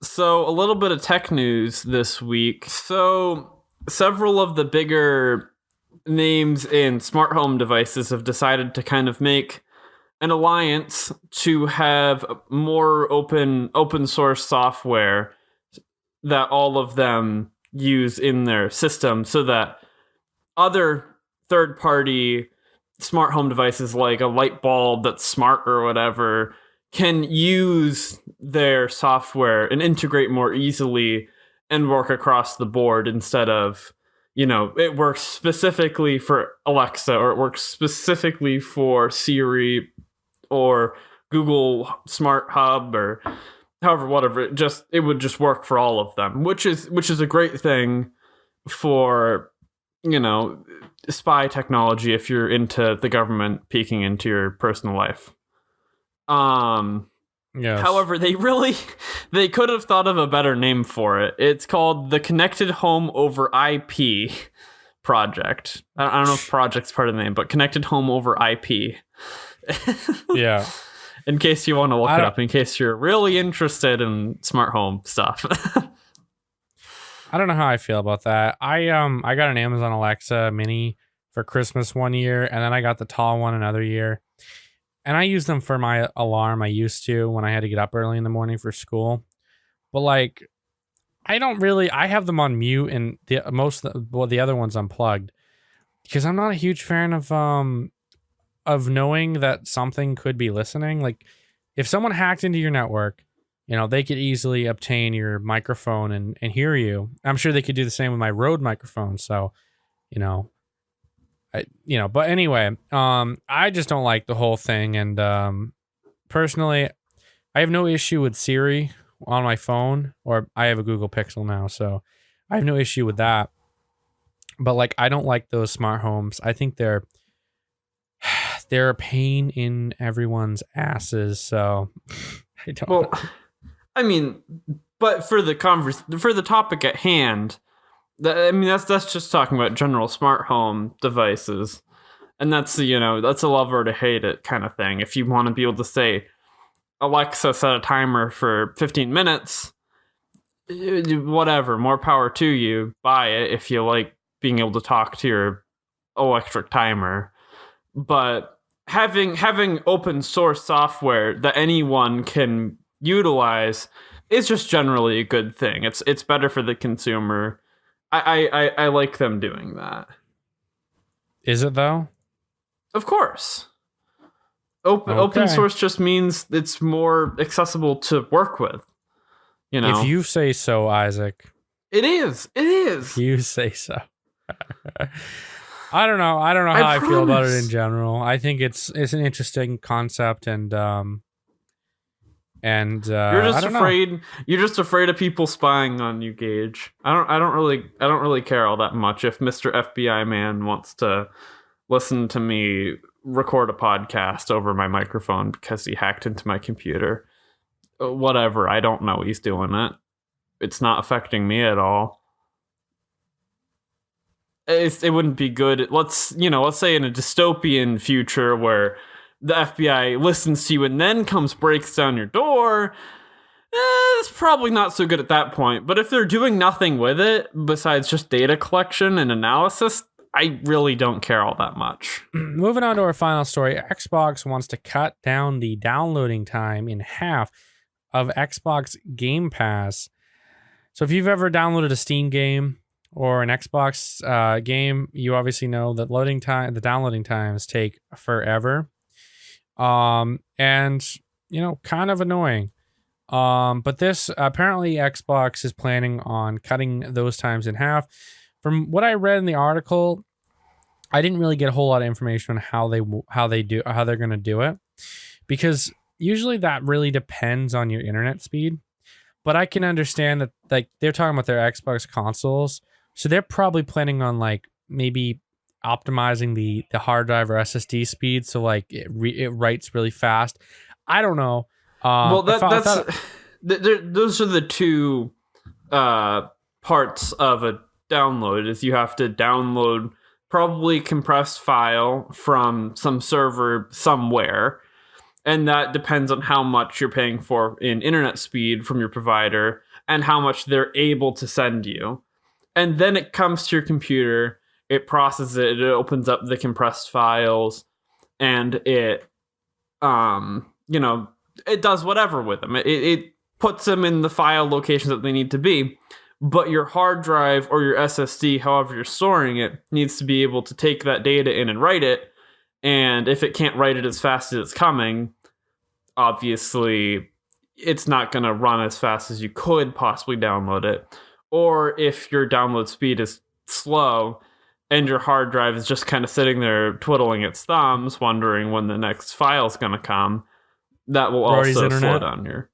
So a little bit of tech news this week. So several of the bigger names in smart home devices have decided to kind of make an alliance to have more open source software that all of them use in their system, so that other third-party smart home devices like a light bulb that's smart or whatever can use their software and integrate more easily and work across the board, instead of, it works specifically for Alexa, or it works specifically for Siri or Google Smart Hub, or whatever. It would just work for all of them, which is a great thing for, spy technology if you're into the government peeking into your personal life. Yes. However, they could have thought of a better name for it. It's called the Connected Home over IP project. I don't know if project's part of the name, but Connected Home over IP. Yeah. In case you want to look it up, in case you're really interested in smart home stuff. I don't know how I feel about that. I got an Amazon Alexa Mini for Christmas one year, and then I got the tall one another year. And I use them for my alarm. I used to when I had to get up early in the morning for school. But I have them on mute, and the other one's unplugged, because I'm not a huge fan of knowing that something could be listening. Like, if someone hacked into your network, they could easily obtain your microphone and hear you. I'm sure they could do the same with my Rode microphone. So, but anyway, I just don't like the whole thing. And personally, I have no issue with Siri on my phone, or I have a Google Pixel now, so I have no issue with that. But I don't like those smart homes. I think they're a pain in everyone's asses. So I don't. Well, I mean, but for the topic at hand, that's just talking about general smart home devices, and that's that's a love or to hate it kind of thing. If you want to be able to say, Alexa, set a timer for 15 minutes, whatever, more power to you. Buy it if you like being able to talk to your electric timer. But having open source software that anyone can utilize is just generally a good thing. It's better for the consumer. I like them doing that. Is it though? Of course. Open source just means it's more accessible to work with. If you say so, Isaac. It is. You say so. I don't know how I feel about it in general. I think it's an interesting concept, and you're just afraid of people spying on you, Gage. I don't really care all that much if Mr. FBI man wants to listen to me record a podcast over my microphone because he hacked into my computer. Whatever, I don't know he's doing it. It's not affecting me at all. It wouldn't be good. Let's say in a dystopian future where the FBI listens to you and then breaks down your door, it's probably not so good at that point. But if they're doing nothing with it besides just data collection and analysis, I really don't care all that much. Moving on to our final story, Xbox wants to cut down the downloading time in half of Xbox Game Pass. So if you've ever downloaded a Steam game or an Xbox game, you obviously know that the downloading times take forever. And kind of annoying. But this apparently Xbox is planning on cutting those times in half. From what I read in the article, I didn't really get a whole lot of information on how they're going to do it, because usually that really depends on your internet speed. But I can understand that they're talking about their Xbox consoles, so they're probably planning on maybe optimizing the hard drive or SSD speed, so like it writes really fast. I don't know. Well, those are the two parts of a download. Is you have to download probably compressed file from some server somewhere, and that depends on how much you're paying for in internet speed from your provider and how much they're able to send you. And then it comes to your computer, it processes it opens up the compressed files, and it it does whatever with them. It puts them in the file locations that they need to be. But your hard drive or your SSD, however you're storing it, needs to be able to take that data in and write it. And if it can't write it as fast as it's coming, obviously it's not going to run as fast as you could possibly download it. Or if your download speed is slow and your hard drive is just kind of sitting there twiddling its thumbs, wondering when the next file's going to come, that will also slow down your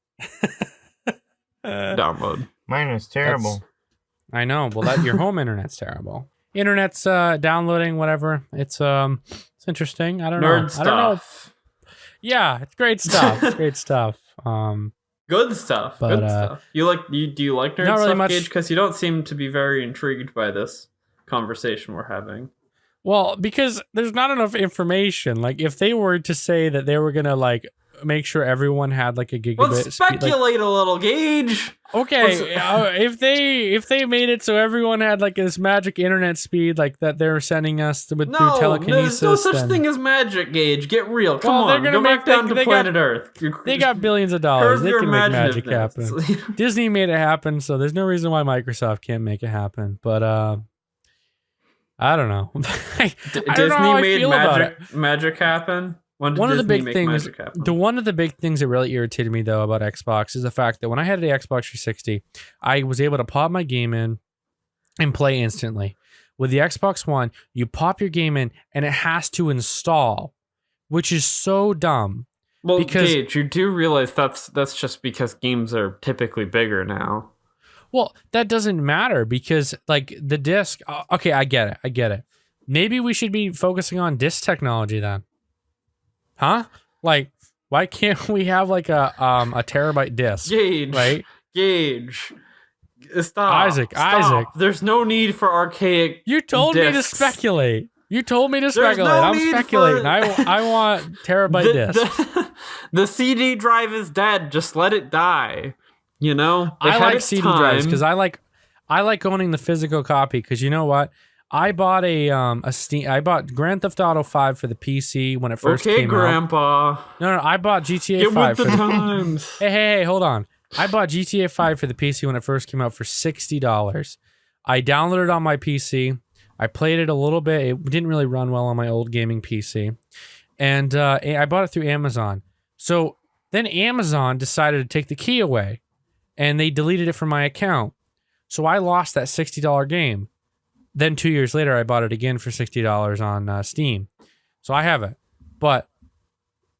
download. Mine is terrible. I know. Well, your home internet's terrible. Internet's downloading, whatever. It's interesting. I don't know. Stuff. I don't know. Yeah, it's great stuff. It's great stuff. Good stuff. But, good stuff. Do you like nerd not really stuff, much... Gage? Because you don't seem to be very intrigued by this conversation we're having. Well, because there's not enough information. Like, if they were to say that they were gonna like make sure everyone had like a gigabit. Let's speculate a little, Gage. Okay, if they made it so everyone had like this magic internet speed like that they're sending us through telekinesis. No, there's no such thing as magic, Gage. Get real. Come on, go back down to planet Earth. They got billions of dollars. They can make magic happen. Disney made it happen, so there's no reason why Microsoft can't make it happen. But I don't know. Disney made magic happen. One of the big things that really irritated me though about Xbox is the fact that when I had the Xbox 360, I was able to pop my game in and play instantly. With the Xbox One, you pop your game in and it has to install, which is so dumb. Well, Gage, you do realize that's just because games are typically bigger now. Well, that doesn't matter because like the disc. Okay, I get it. Maybe we should be focusing on disc technology then. Huh? Like, why can't we have like a terabyte disc? Gage, right? Gage, stop. Isaac. There's no need for archaic. You told me to speculate. I'm speculating. I want terabyte disc. The CD drive is dead. Just let it die. You know. I like CD drives because I like owning the physical copy. Because you know what? I bought I bought Grand Theft Auto 5 for the PC when it first came out. Okay, Grandpa. No, I bought GTA Get 5 with the times. Hey, hold on. I bought GTA 5 for the PC when it first came out for $60. I downloaded it on my PC. I played it a little bit. It didn't really run well on my old gaming PC. And I bought it through Amazon. So then Amazon decided to take the key away. And they deleted it from my account. So I lost that $60 game. Then 2 years later, I bought it again for $60 on Steam. So I have it. But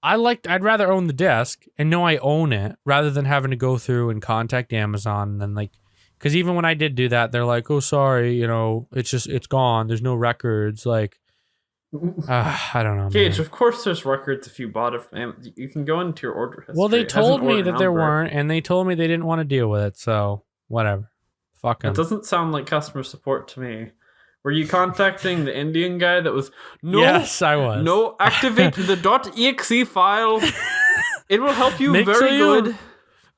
I'd rather own the disc and know I own it rather than having to go through and contact Amazon and then like, because even when I did do that, they're like, oh, sorry, it's gone. There's no records. Like, I don't know. Gage, of course there's records if you bought it from Amazon. You can go into your order history. Well, they told me that there weren't, and they told me they didn't want to deal with it. So whatever. Fuck them. It doesn't sound like customer support to me. Were you contacting the Indian guy that was... No, yes, I was. No, activate the .exe file. It will help you good.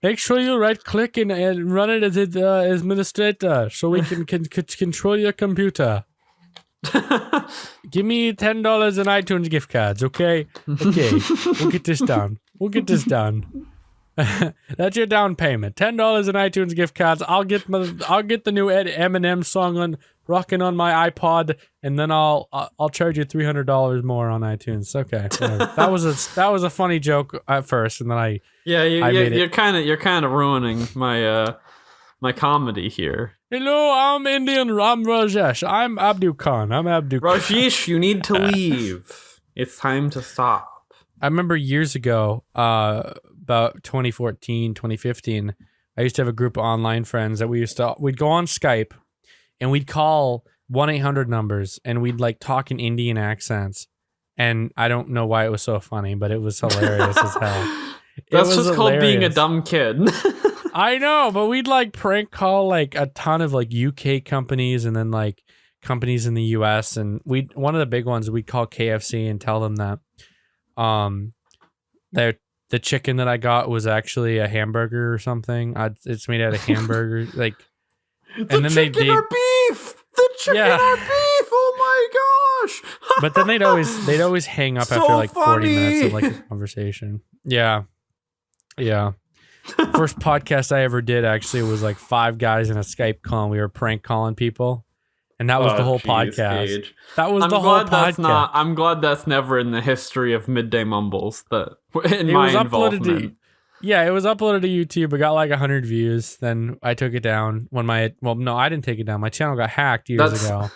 Make sure you right-click and run it as administrator so we can control your computer. Give me $10 in iTunes gift cards, okay? Okay, we'll get this done. That's your down payment. $10 in iTunes gift cards. I'll get the new Eminem song on rocking on my iPod, and then I'll charge you $300 more on iTunes. Okay, that was a funny joke at first, and then you're kind of ruining my comedy here. Hello, I'm Indian. I'm Rajesh. I'm Abdul Khan. Rajesh, you need to leave. It's time to stop. I remember years ago, about 2014, 2015, I used to have a group of online friends that we'd go on Skype and we'd call 1-800 numbers, and we'd like talk in Indian accents. And I don't know why it was so funny, but it was hilarious as hell. That's just called being a dumb kid. I know, but we'd like prank call like a ton of like UK companies and then like companies in the US. And one of the big ones, we'd call KFC and tell them that the chicken that I got was actually a hamburger or something. It's made out of hamburger. Like, and then they or beef. The chicken or beef. Oh my gosh. But then they'd always hang up So after like 40 funny. minutes of like a conversation. Yeah. First podcast I ever did actually was like 5 guys in a Skype call, and we were prank calling people. And that was the whole podcast. Gage. That was the whole podcast. I'm glad that's never in the history of Midday Mumbles. It was involvement. It was uploaded to YouTube. It got like 100 views. Then I took it down I didn't take it down. My channel got hacked years ago.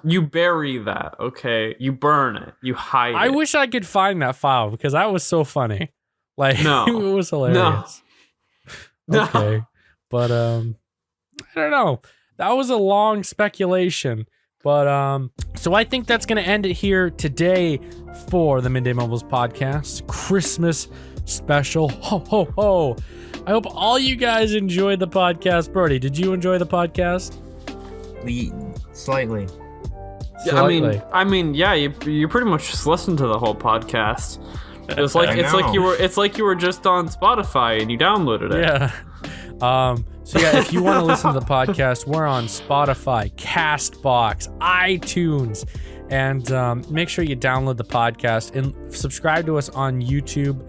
You bury that, okay? You burn it. You hide it. I wish I could find that file because that was so funny. Like, no. It was hilarious. No. Okay. But I don't know. That was a long speculation. But so I think that's going to end it here today for the Midday Mumbles podcast. Christmas special. Ho, ho, ho. I hope all you guys enjoyed the podcast. Brody, did you enjoy the podcast? Slightly. I mean, yeah, you pretty much just listened to the whole podcast. It's like you were just on Spotify and you downloaded it. Yeah. So yeah, if you want to listen to the podcast, we're on Spotify, Castbox, iTunes, and make sure you download the podcast and subscribe to us on YouTube.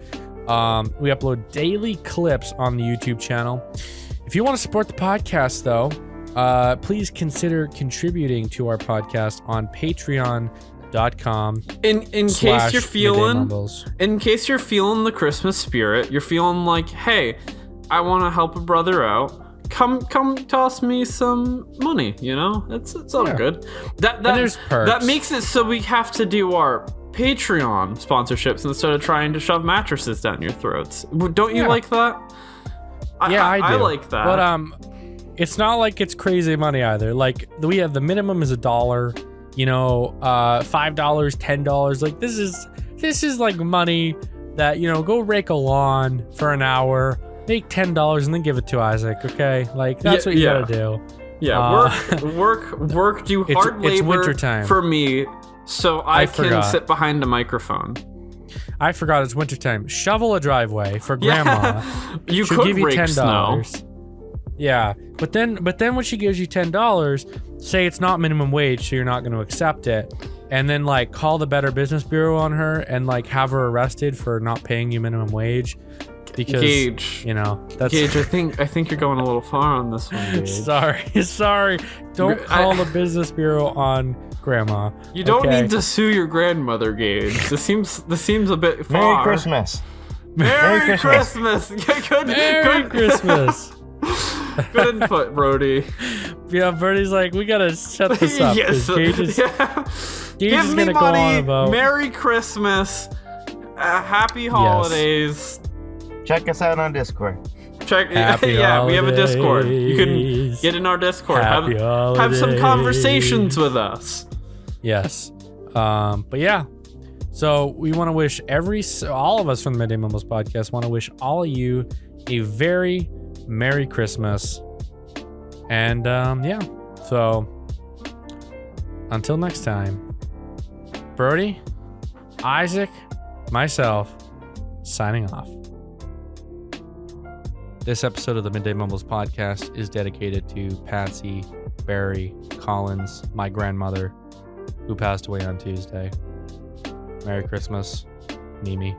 We upload daily clips on the YouTube channel. If you want to support the podcast, though, please consider contributing to our podcast on Patreon.com. In case you're feeling the Christmas spirit, you're feeling like, hey, I want to help a brother out. Come toss me some money, you know? It's all good. There's perks. That makes it so we have to do our Patreon sponsorships instead of trying to shove mattresses down your throats. Don't you like that? I do. I like that. But it's not like it's crazy money either. Like, we have the minimum is $1, you know, $5, $10. Like, this is like money that, you know, go rake a lawn for an hour, make $10 and then give it to Isaac, okay? Like, that's what you gotta do. Yeah, work, do hard labor it's wintertime. For me so I can sit behind a microphone. I forgot it's wintertime. Shovel a driveway for grandma. You She'll could give you rake $10. snow. Yeah, but then when she gives you $10, say it's not minimum wage, so you're not going to accept it, and then like call the Better Business Bureau on her and like have her arrested for not paying you minimum wage. Because Gage, you know, that's Gage. I think you're going a little far on this one, Gage. Sorry. Don't call the Business Bureau on Grandma. You don't need to sue your grandmother, Gage. This seems a bit far. Merry Christmas. Merry Christmas. Merry Christmas. Good input, Brody. Yeah, Brody's like, we gotta shut this up. Yes. Gage is Give me gonna money. go on about Merry Christmas. Happy holidays. Check us out on Discord. Happy we have a Discord. You can get in our Discord. Have some conversations with us. Yes. But yeah. So we want to wish all of us from the Midday Mumbles podcast want to wish all of you a very Merry Christmas. And yeah. So until next time, Brody, Isaac, myself, signing off. This episode of the Midday Mumbles podcast is dedicated to Patsy Berry Collins, my grandmother, who passed away on Tuesday. Merry Christmas, Mimi.